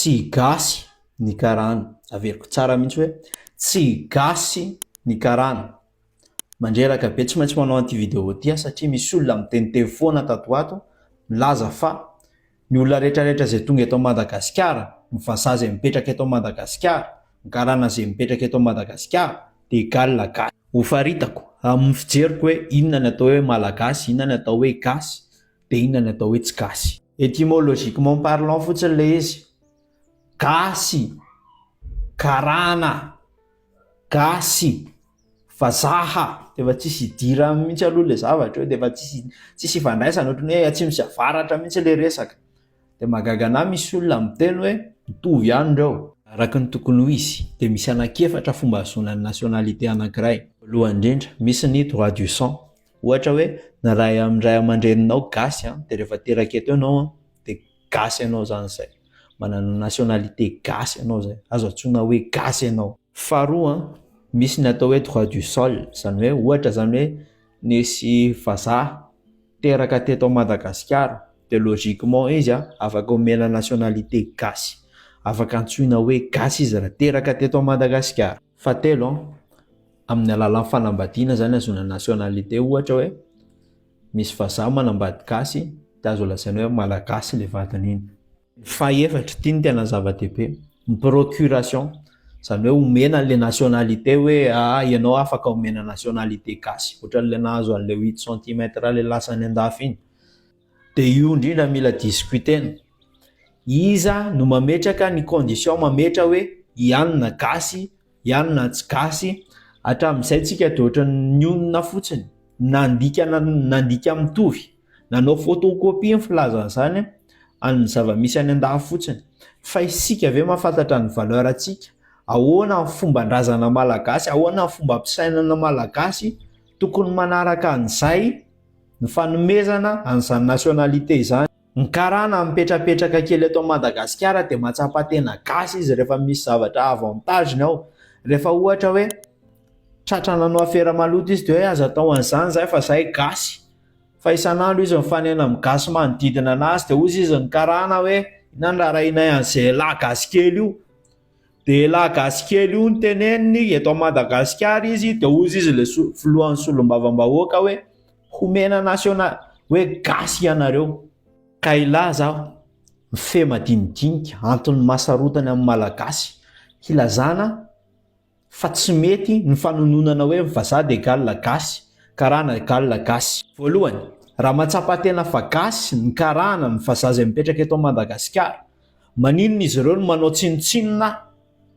tsy gasy ny karana. Averiko tsara mihitsy hoe tsy gasy ny karana. Mandreraka be tsy maintsy manao an'ity vidéo ty satria misy olona miteniteny foana tato ato milaza fa ny olona rehetrarehetra izay tonga eto Madagasikara, ny vazaha izay mipetraka eto Madagasikara, ny karana izay mipetraka eto Madagasikara dia égal gasy. Ho faritako amin'ny fijeriko hoe inona ny atao hoe malagasy, inona ny atao hoe gasy, dia inona ny atao hoe tsy gasy. Étymologiquement parlant fotsiny ilay izy. Gasy, karana, gasy, vazaha, dia efa tsisy dira mihitsy aloha ilay zavatra hoe, dia efa tsisy ifandraisana ohatran'ny hoe atsimo sy avaratra mihitsy ilay resaka. Dia mahagaga anahy misy olona miteny hoe mitovy ihany ireo. Araka ny tokony ho izy dia misy anankefatra fomba ahazoana ny nationalité anankiray. Voalohany indrindra, misy ny droit du sang. Ohatra hoe na ray aman-dreninao gasy dia rehefa teraka eto ianao dia gasy ianao zany izay. Manana nationalité gasy ianao zay. Azo antsoina hoe gasy ianao. Faharoa, misy ny atao hoe droit du sol, izany hoe ohatra zany hoe nisy vazaha teraka teto Madagasikara dia logiquement izy afaka omena nationalité gasy. Afaka antsoina hoe gasy izy raha teraka teto Madagasikara. Fahatelo, amin'ny alalan'ny fanambadiana zany azona nationalité. Ohatra hoe misy vazaha manambady gasy dia azo lazaina hoe malagasy ilay vadiny iny. Fahaefatra, ity ny tena zava-dehibe, ny procuration, izany hoe omena an'ilay nationalité hoe ianao afaka omena nationalité gasy, ohatran'ilay nahazo an'ilay 8 cm ilay lasany andafy iny. Dia io indrindra mila discutena. Iza no mametraka ny condition mametra hoe ianona gasy, ianona tsy gasy. Hatramin'izay tsika dia ohatran'ny onona fotsiny, nandika mitovy, nanao photocopie ny filazan'izany amin'ny zava-misy any andafy fotsiny. Fa isika ve mahafantatra ny valeur antsika? Ahoana ny fomban-drazana malagasy, ahoana ny fomba ampiasainana malagasy tokony manaraka an'izay ny fanomezana an'izany nationalité izany. Ny karana mipetrapetraka kely eto Madagasikara dia matsapa-tena gasy izy rehefa misy zavatra avantage-ny ao. Rehefa ohatra hoe tratrana anao afera maloto izy dia hoe azo atao an'izany izay fa izay gasy. Fa isan'andro izy mifanena amin'ny gasy manodidina anazy dia hozy izy ny karana hoe inona raha rahinay an'izay lahy gasy kely io. Dia lahy gasy kely io ny teneniny eto Madagasikara izy dia hozy izy ilay filohan'ny solombavam-bahoaka hoe homena national hoe gasy ianareo. Ka ilaza mifehy madinidinika antony mahasarotany amin'ny malagasy hilazana fa tsy mety ny fanononana hoe vazaha dia égal gasy, karana égal gasy. Voalohany, raha matsapa-tena fa gasy ny karana ny vazaha izay mipetraka eto Madagasikara, maninona izy ireo no manao tsinotsinona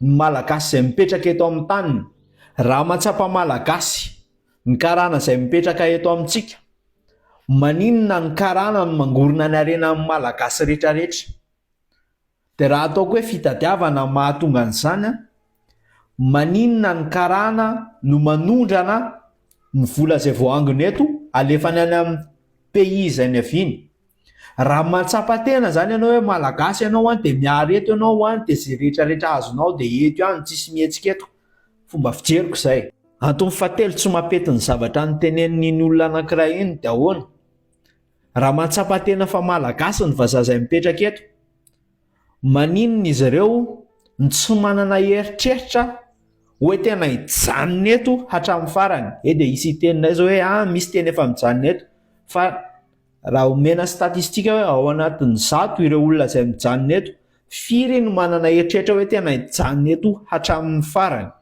ny malagasy izay mipetraka eto amin'ny taniny? Raha matsapa malagasy ny karana izay mipetraka eto amintsika, maninona ny karana no mangorona ny harena amin'ny malagasy rehetrarehetra? Dia raha ataoko hoe fitadiavana mahatonga an'izany, maninona ny karana no manondrana ny vola izay voangona eto alefany any amin'ny pays izay niaviany? Raha matsapa-tena zany ianao hoe malagasy ianao dia miaro eto ianao dia izay rehetrarehetra azonao dia eto ihany, tsisy mihetsika eto. Fomba fijeriko izay. Antony fahatelo tsy mampety ny zavatra niteneniny olona anankiray iny dia ahoana? Raha matsapa-tena fa malagasy ny vazaha izay mipetraka eto, maninona izy ireo ny tsy manana eritreritra hoe tena hijanona eto hatramin'ny farany? Dia isy teninay zao hoe misy teny efa mijanona eto, fa raha omena statistika hoe ao anatin'ny 100 ireo olona izay mijanona eto, firy no manana eritreritra hoe tena hijanona eto hatramin'ny farany?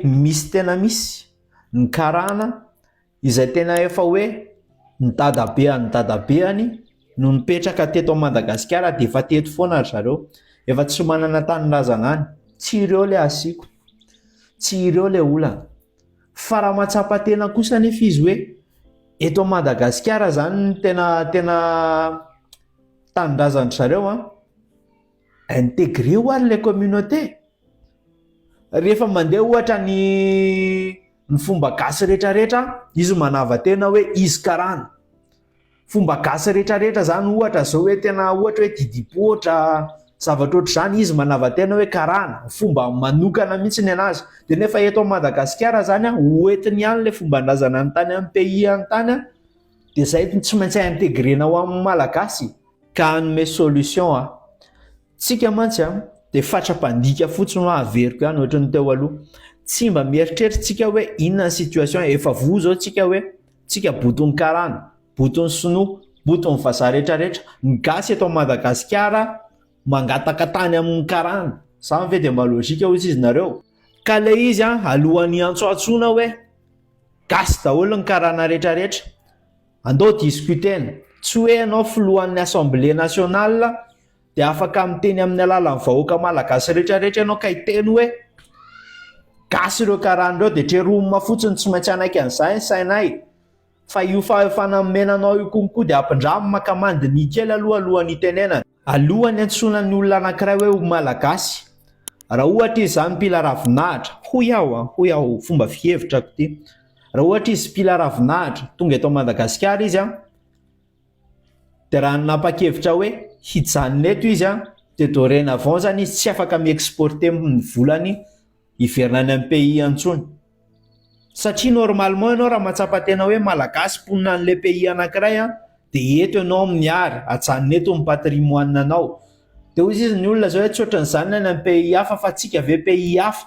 Misy tena misy ny karana izay tena efa hoe ny dadabeany no mipetraka teto Madagasikara dia efa teto foana zareo, efa tsy manana tanin-drazana any. Tsy ireo ilay asiako, tsy ireo ilay olana. Fa raha matsapa-tena kosa nefa izy hoe eto Madagasikara zany ny tena tanin-drazana zareo, intégré ho ary ilay communauté. Rehefa mandeha ohatra ny fomba gasy rehetrarehetra, izy manava tena hoe izy karana. Fomba gasy rehetrarehetra zany ohatra zao hoe tena ohatra hoe didipotra, zavatra ohatr'izany, izy manava tena hoe karana, fomba manokana mihitsy ny anazy. Dia nefa eto Madagasikara zany hoentiny ihany ilay fomban-drazana any tany amin'ny pays any tany, dia izay tsy maintsy intégrénao amin'ny malagasy. Ka hanome solution tsika mantsy dia fatrapandika fotsiny averiko ihany ohatra ny teo aloha. Tsy mba mieritreritsika hoe inona ny situation efa voa zao tsika hoe tsika botony karana, botony sinoa, botony vazaha rehetrarehetra, ny gasy eto Madagasikara mangataka tany amin'ny karana. Zany ve dia mba lôjika hozy izy nareo? Ka ilay izy alohan'ny antsoantsoina hoe gasy daholo ny karana rehetrarehetra, andao diskutena. Tsy hoe ianao filohan'ny Assemblée nationale dia afaka miteny amin'ny alalan'ny vahoaka malagasy rehetrarehetra ianao ka hiteny hoe gasy ireo karana ireo dia trerohoma fotsiny tsy maintsy anaiky an'izay sainay. Fa io fanamenanao io konko dia ampindramy makamandiny kely alohan'ny tenenana, alohan'ny antsonan'ny olona anankiray hoe malagasy. Raha ohatra izy zany Pila Ravinahitra, hoy aho fomba fihevitra ty. Raha ohatra izy Pila Ravinahitra tonga eto Madagasikara izy dia raha nanapa-kevitra hoe hijanona eto izy dia dorénavant zany izy tsy afaka mi-exporter ny volany hivernany amin'ny pays antsony. Satria normalement ianao raha mahatsapa tena hoe malagasy mponina an'ilay pays anankiray dia eto ianao miary, ajanona eto ny patrimoine anao. Dia hoy izy ny olona zao hoe tsy ohatran'izany any amin'ny pays hafa fa tsika ve pays hafa?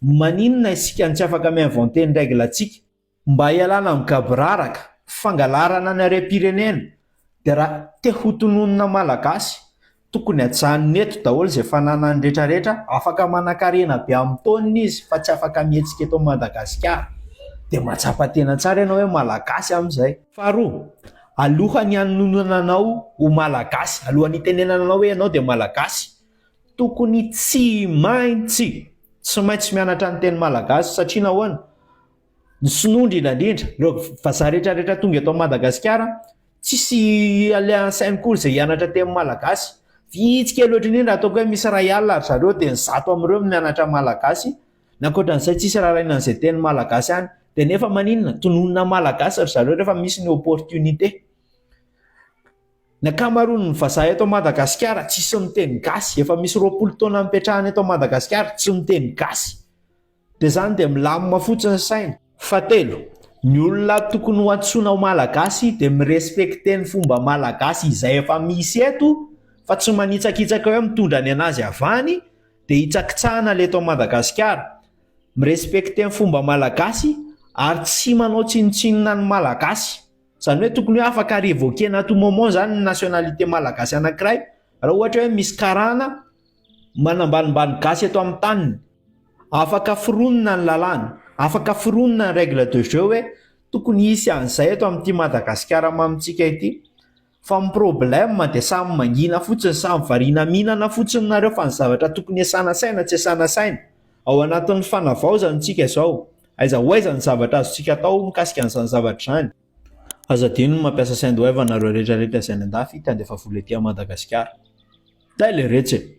Maninona isika tsy afaka mi-inventer ny règle antsika? Mba hialana amin'ny gabraraka, fangalarana ny harem-pirenena, dia raha te hotononina malagasy tokony ajanona eto daholo izay fananany rehetrarehetra, afaka manan-karena be amin'ny taoniny izy fa tsy afaka mihetsika eto Madagasikara. Dia mahatsapa tena tsara ianao hoe malagasy amin'izay. Faharoa, alohan'ny hanononanao ho malagasy, alohan'ny tenenanao hoe ianao dia malagasy, tokony tsy maintsy mianatra ny teny malagasy. Satria nahoana? Ny sinoa indrindra ireo vazaha rehetrarehetra tonga eto Madagasikara tsisy ansainy kory izay hianatra teny malagasy. Vitsika loatra indrindra ataoko hoe misy ray alina ary zareo dia nizato amin'ireo mianatra malagasy, na ankoatran'izay tsisy rarahina an'izay teny malagasy any. Dia nefa maninona? Tononona malagasy ary zareo rehefa misy ny opportunité. Ny ankamaroan'ny vazaha eto Madagasikara tsisy miteny gasy, efa misy 20 taona mipetrahana eto Madagasikara tsy miteny gasy. Dia zany dia milamina fotsiny saina. Fahatelo, ny olona tokony ho antsoina ho malagasy dia mirespekte ny fomba malagasy izay efa misy eto, fa tsy manitsakitsaka hoe mitondra ny anazy avany dia hitsakitsahana ilay eto Madagasikara. Mirespekte ny fomba malagasy ary tsy manao tsinotsinona ny malagasy. Zany hoe tokony hoe afaka révoquer-na à tout moment zany ny nationalité malagasy anankiray. Raha ohatra hoe misy karana manambanimbany gasy eto amin'ny taniny, afaka fironina ny lalàna, afaka fironina ny règle de jeu hoe tokony hisy an'izay eto amin'ity Madagasikara mamintsika ity. Fa ny problème dia samy mangina fotsiny, samy variana mihinana fotsiny nareo fa ny zavatra tokony hiasana saina tsy hiasana saina. Ao anatin'ny fanavaozana tsika izao, aiza ho aiza ny zavatra azontsika atao mikasika an'izany zavatra izany. Aza adino ny mampiasa sain d'oeuvre nareo rehetrarehetra izay any andafy tandefa vola etỳ Madagasikara. Tele retsy.